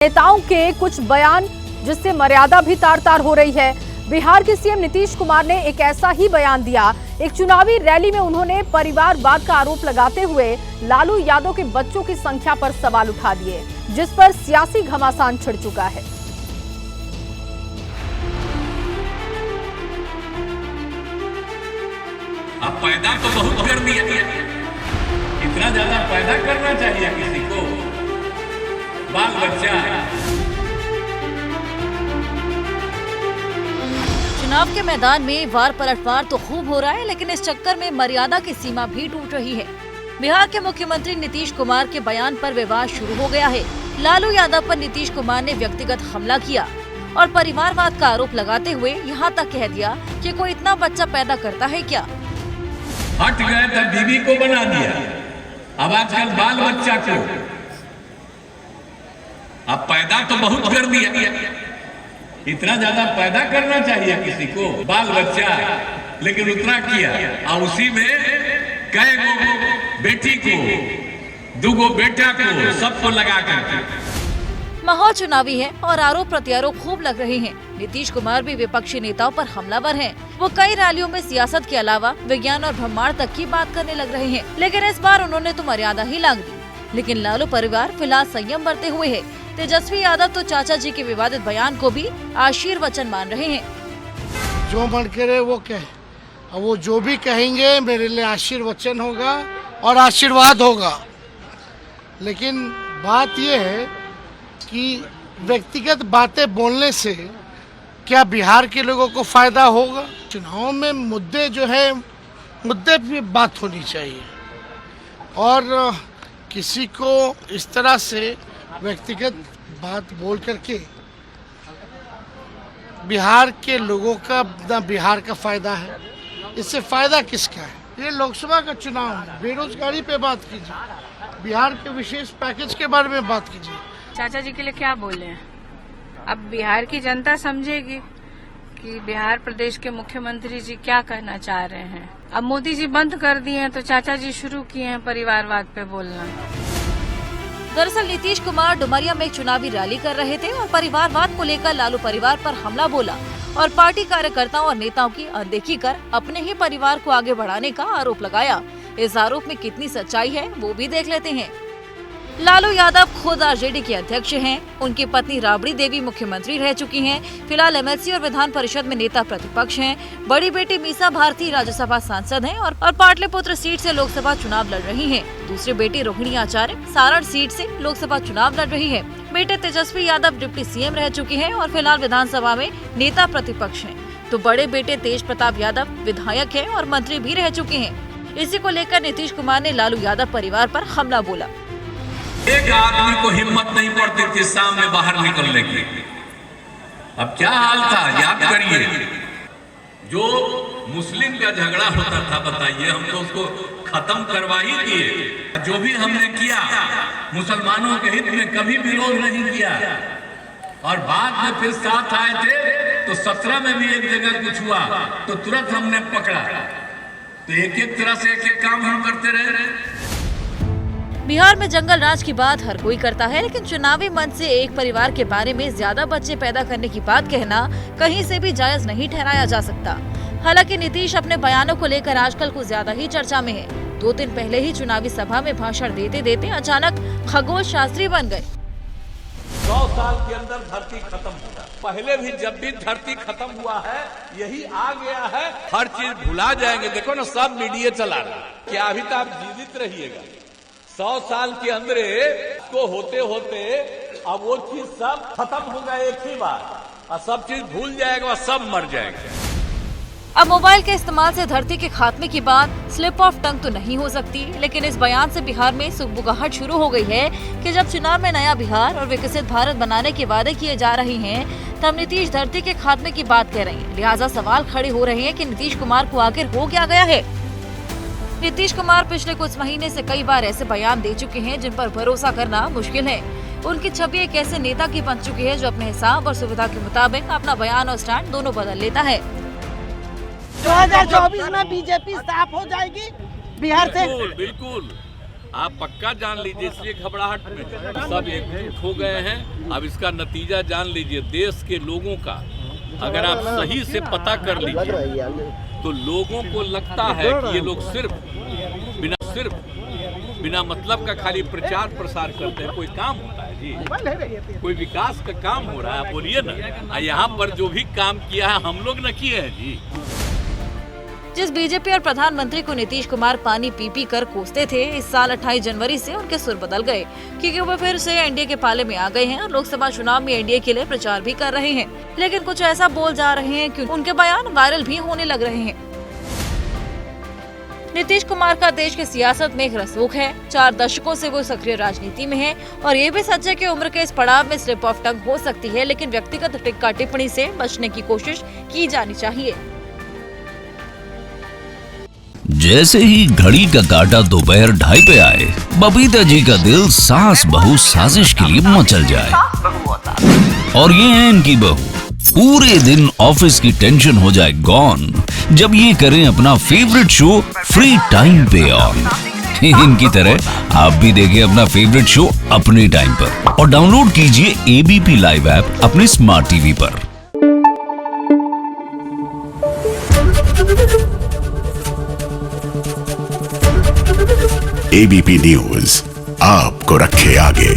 नेताओं के कुछ बयान जिससे मर्यादा भी तार तार हो रही है। बिहार के सीएम नीतीश कुमार ने एक ऐसा ही बयान दिया। एक चुनावी रैली में उन्होंने परिवारवाद का आरोप लगाते हुए लालू यादव के बच्चों की संख्या पर सवाल उठा दिए, जिस पर सियासी घमासान छिड़ चुका है। अब पैदा तो बहुत कर दिया, इतना ज्यादा पैदा करना चाहिए किसी को, बाल बच्चा। चुनाव के मैदान में वार पलटवार तो खूब हो रहा है, लेकिन इस चक्कर में मर्यादा की सीमा भी टूट रही है। बिहार के मुख्यमंत्री नीतीश कुमार के बयान पर विवाद शुरू हो गया है। लालू यादव पर नीतीश कुमार ने व्यक्तिगत हमला किया और परिवारवाद का आरोप लगाते हुए यहाँ तक कह दिया कि कोई इतना बच्चा पैदा करता है क्या। हट गए तब बीवी को बना दिया, अब आजकल बाल बच्चा को। अब पैदा तो बहुत कर दिया, इतना ज्यादा पैदा करना चाहिए किसी को, बाल बच्चा, लेकिन उतना किया और उसी में कई गो बेटी को, दुगो बेटा को, सबको लगा करके। माहौल चुनावी है और आरोप प्रत्यारोप खूब लग रहे हैं। नीतीश कुमार भी विपक्षी नेताओं पर हमलावर हैं। वो कई रैलियों में सियासत के अलावा विज्ञान और ब्रह्मांड तक की बात करने लग रहे हैं, लेकिन इस बार उन्होंने तो मर्यादा ही लांघ दी। लेकिन लालू परिवार फिलहाल संयम बरते हुए है। तेजस्वी यादव तो चाचा जी के विवादित बयान को भी आशीर्वचन मान रहे हैं। जो मन करे वो कहे, और वो जो भी कहेंगे मेरे लिए आशीर्वचन होगा और आशीर्वाद होगा। लेकिन बात ये है कि व्यक्तिगत बातें बोलने से क्या बिहार के लोगों को फायदा होगा? चुनाव में मुद्दे जो है, मुद्दे पे बात होनी चाहिए और किसी को इस तरह से व्यक्तिगत बात बोल करके बिहार के लोगों का ना बिहार का फायदा है, इससे फायदा किसका है? ये लोकसभा का चुनाव है, बेरोजगारी पे बात कीजिए, बिहार के विशेष पैकेज के बारे में बात कीजिए। चाचा जी के लिए क्या बोले हैं? अब बिहार की जनता समझेगी कि बिहार प्रदेश के मुख्यमंत्री जी क्या कहना चाह रहे हैं। अब मोदी जी बंद कर दिए हैं तो चाचा जी शुरू किए हैं परिवारवाद पे बोलना। दरअसल नीतीश कुमार डुमरिया में एक चुनावी रैली कर रहे थे और परिवारवाद को लेकर लालू परिवार पर हमला बोला और पार्टी कार्यकर्ताओं और नेताओं की अनदेखी कर अपने ही परिवार को आगे बढ़ाने का आरोप लगाया। इस आरोप में कितनी सच्चाई है वो भी देख लेते हैं। लालू यादव खुद आरजेडी के अध्यक्ष हैं। उनकी पत्नी राबड़ी देवी मुख्यमंत्री रह चुकी हैं। फिलहाल एमएलसी और विधान परिषद में नेता प्रतिपक्ष हैं। बड़ी बेटी मीसा भारती राज्यसभा सांसद हैं और पाटलिपुत्र सीट से लोकसभा चुनाव लड़ रही हैं। दूसरी बेटी रोहिणी आचार्य सारण सीट से लोकसभा चुनाव लड़ रही है। बेटे तेजस्वी यादव डिप्टी सीएम रह चुके हैं और फिलहाल विधानसभा में नेता प्रतिपक्ष हैं। तो बड़े बेटे तेज प्रताप यादव विधायक है और मंत्री भी रह चुके हैं। इसी को लेकर नीतीश कुमार ने लालू यादव परिवार पर हमला बोला। एक आदमी को हिम्मत नहीं पड़ती थी सामने बाहर निकलने की। अब क्या हाल था याद करिए। जो मुस्लिम का झगड़ा होता था, बताइए, हम तो उसको खत्म करवा ही दिए। जो भी हमने किया मुसलमानों के हित में कभी विरोध नहीं किया और बाद में फिर साथ आए थे तो 17 में भी एक जगह कुछ हुआ तो तुरंत हमने पकड़ा। तो एक एक तरह से एक एक काम हम करते रहे। बिहार में जंगल राज की बात हर कोई करता है, लेकिन चुनावी मंच से एक परिवार के बारे में ज्यादा बच्चे पैदा करने की बात कहना कहीं से भी जायज नहीं ठहराया जा सकता। हालांकि नीतीश अपने बयानों को लेकर आजकल कुछ ज्यादा ही चर्चा में है। 2 दिन पहले ही चुनावी सभा में भाषण देते देते अचानक खगोल शास्त्री बन गए। 100 साल के अंदर धरती खत्म होगा। पहले भी जब भी धरती खत्म हुआ है यही आ गया है, हर चीज भुला जाएंगे। देखो ना, सब मीडिया चला रहा है। क्या अभी तो आप जीवित रहिएगा? 100 साल के अंदर को होते होते अब वो चीज सब खत्म होगा एक ही बार और सब चीज भूल जाएगा और सब मर जाएगा। अब मोबाइल के इस्तेमाल से धरती के खात्मे की बात स्लिप ऑफ टंग तो नहीं हो सकती, लेकिन इस बयान से बिहार में सुगबुगाहट शुरू हो गई है कि जब चुनाव में नया बिहार और विकसित भारत बनाने के वादे किए जा रहे हैं तब नीतीश धरती के खात्मे की बात कह रहे हैं। लिहाजा सवाल खड़े हो रहे हैं कि नीतीश कुमार को आखिर हो क्या गया है। नीतीश कुमार पिछले कुछ महीने से कई बार ऐसे बयान दे चुके हैं जिन पर भरोसा करना मुश्किल है। उनकी छवि एक ऐसे नेता की बन चुकी है जो अपने हिसाब और सुविधा के मुताबिक अपना बयान और स्टैंड दोनों बदल लेता है। 2024 में बीजेपी साफ हो जाएगी बिहार से। बिल्कुल। आप पक्का जान लीजिए, इसलिए घबराहट में सब एकजुट हो गए हैं। अब इसका नतीजा जान लीजिए, देश के लोगों का अगर आप सही से पता कर लीजिए तो लोगों को लगता है कि ये लोग सिर्फ बिना मतलब का खाली प्रचार प्रसार करते हैं। कोई काम होता है जी, कोई विकास का काम हो रहा है, आप बोलिए ना। यहाँ पर जो भी काम किया है हम लोग न किए हैं जी। जिस बीजेपी और प्रधानमंत्री को नीतीश कुमार पानी पी पी कर कोसते थे, इस साल 28 जनवरी से उनके सुर बदल गए, क्योंकि वो फिर से एनडीए के पाले में आ गए हैं और लोकसभा चुनाव में एनडीए के लिए प्रचार भी कर रहे हैं। लेकिन कुछ ऐसा बोल जा रहे हैं कि उनके बयान वायरल भी होने लग रहे हैं। नीतीश कुमार का देश की सियासत में एक रसूख है। 4 दशकों से वो सक्रिय राजनीति में है और ये भी सच है कि उम्र के इस पड़ाव में स्लिप ऑफ टंग हो सकती है, लेकिन व्यक्तिगत टिक्का टिप्पणी से बचने की कोशिश की जानी चाहिए। जैसे ही घड़ी का काटा दोपहर 2:30 पे आए, बबीता जी का दिल सास बहू साजिश के लिए मचल जाए। और ये है इनकी बहू, पूरे दिन ऑफिस की टेंशन हो जाए गॉन जब ये करें अपना फेवरेट शो फ्री टाइम पे ऑन। इनकी तरह आप भी देखें अपना फेवरेट शो अपने टाइम पर और डाउनलोड कीजिए एबीपी लाइव ऐप अपने स्मार्ट टीवी पर। एबीपी न्यूज आपको रखे आगे।